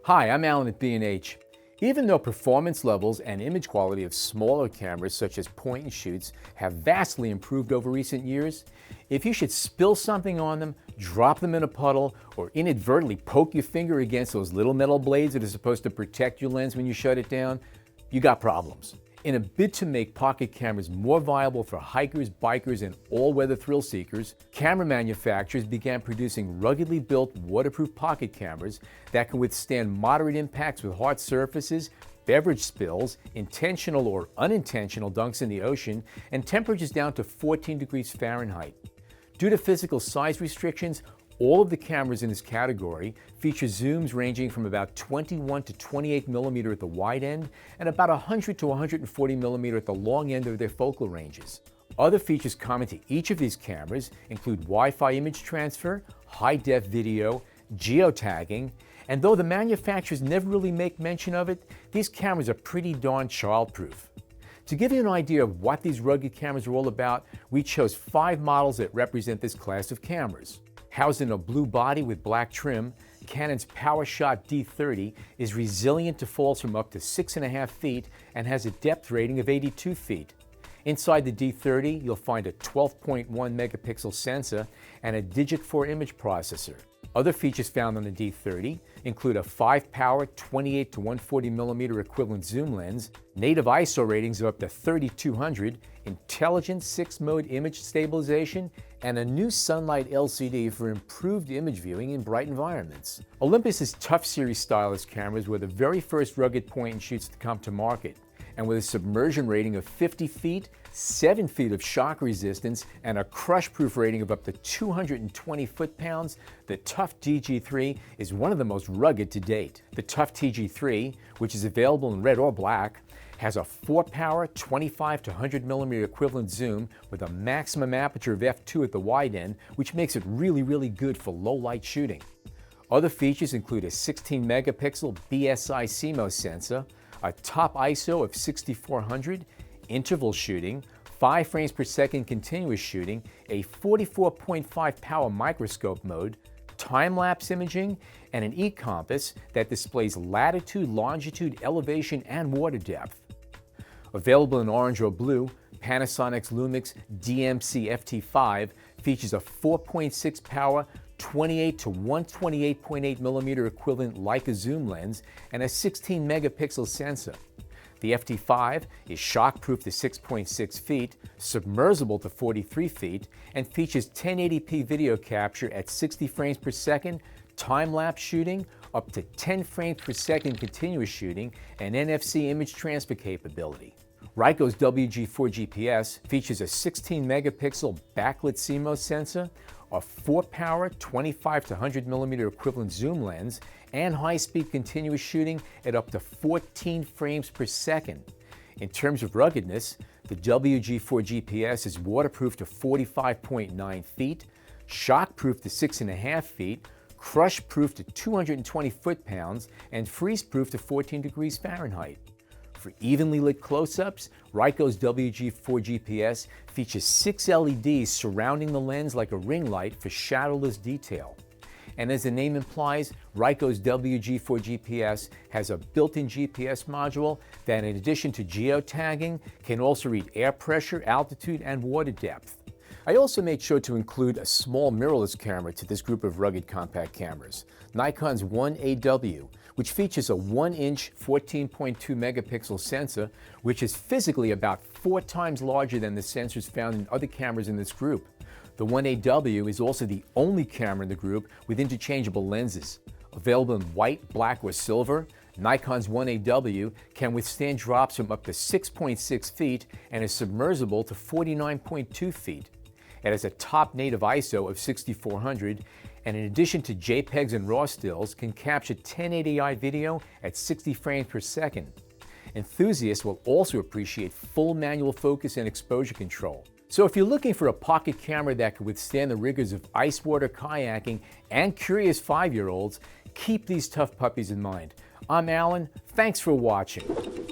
Hi, I'm Alan at B&H. Even though performance levels and image quality of smaller cameras such as point-and-shoots have vastly improved over recent years, if you should spill something on them, drop them in a puddle, or inadvertently poke your finger against those little metal blades that are supposed to protect your lens when you shut it down, you got problems. In a bid to make pocket cameras more viable for hikers, bikers, and all-weather thrill seekers, camera manufacturers began producing ruggedly built waterproof pocket cameras that can withstand moderate impacts with hard surfaces, beverage spills, intentional or unintentional dunks in the ocean, and temperatures down to 14 degrees Fahrenheit. Due to physical size restrictions, all of the cameras in this category feature zooms ranging from about 21 to 28 millimeter at the wide end and about 100 to 140 millimeter at the long end of their focal ranges. Other features common to each of these cameras include Wi-Fi image transfer, high-def video, geotagging, and though the manufacturers never really make mention of it, these cameras are pretty darn childproof. To give you an idea of what these rugged cameras are all about, we chose 5 models that represent this class of cameras. Housed in a blue body with black trim, Canon's PowerShot D30 is resilient to falls from up to 6.5 feet and has a depth rating of 82 feet. Inside the D30, you'll find a 12.1 megapixel sensor and a Digit 4 image processor. Other features found on the D30 include a 5-power 28 to 140 millimeter equivalent zoom lens, native ISO ratings of up to 3200, intelligent 6-mode image stabilization, and a new sunlight LCD for improved image viewing in bright environments. Olympus's Tough Series stylus cameras were the very first rugged point-and-shoots to come to market, and with a submersion rating of 50 feet, 7 feet of shock resistance, and a crush-proof rating of up to 220 foot-pounds, the Tough TG3 is one of the most rugged to date. The Tough TG3, which is available in red or black, has a 4-power 25 to 100 millimeter equivalent zoom with a maximum aperture of f2 at the wide end, which makes it really good for low-light shooting. Other features include a 16 megapixel BSI CMOS sensor, a top ISO of 6400, interval shooting, 5 frames per second continuous shooting, a 44.5 power microscope mode, time-lapse imaging, and an e-compass that displays latitude, longitude, elevation, and water depth. Available in orange or blue, Panasonic's Lumix DMC FT5 features a 4.6 power 28 to 128.8 millimeter equivalent Leica zoom lens and a 16 megapixel sensor. The FT5 is shockproof to 6.6 feet, submersible to 43 feet, and features 1080p video capture at 60 frames per second, time-lapse shooting, up to 10 frames per second continuous shooting, and NFC image transfer capability. Ryko's WG4 GPS features a 16 megapixel backlit CMOS sensor, a 4-power 25 to 100 millimeter equivalent zoom lens, and high-speed continuous shooting at up to 14 frames per second. In terms of ruggedness, the WG4 GPS is waterproof to 45.9 feet, shockproof to 6.5 feet, crush-proof to 220 foot-pounds, and freeze-proof to 14 degrees Fahrenheit. For evenly lit close-ups, Ryko's WG4 GPS features 6 LEDs surrounding the lens like a ring light for shadowless detail. And as the name implies, Ryko's WG4 GPS has a built-in GPS module that, in addition to geotagging, can also read air pressure, altitude, and water depth. I also made sure to include a small mirrorless camera to this group of rugged compact cameras, Nikon's 1AW, which features a 1-inch 14.2 megapixel sensor, which is physically about 4 times larger than the sensors found in other cameras in this group. The 1AW is also the only camera in the group with interchangeable lenses. Available in white, black, or silver, Nikon's 1AW can withstand drops from up to 6.6 feet and is submersible to 49.2 feet. It has a top native ISO of 6400, and in addition to JPEGs and RAW stills, can capture 1080i video at 60 frames per second. Enthusiasts will also appreciate full manual focus and exposure control. So if you're looking for a pocket camera that can withstand the rigors of ice water kayaking and curious 5-year-olds, keep these tough puppies in mind. I'm Alan. Thanks for watching.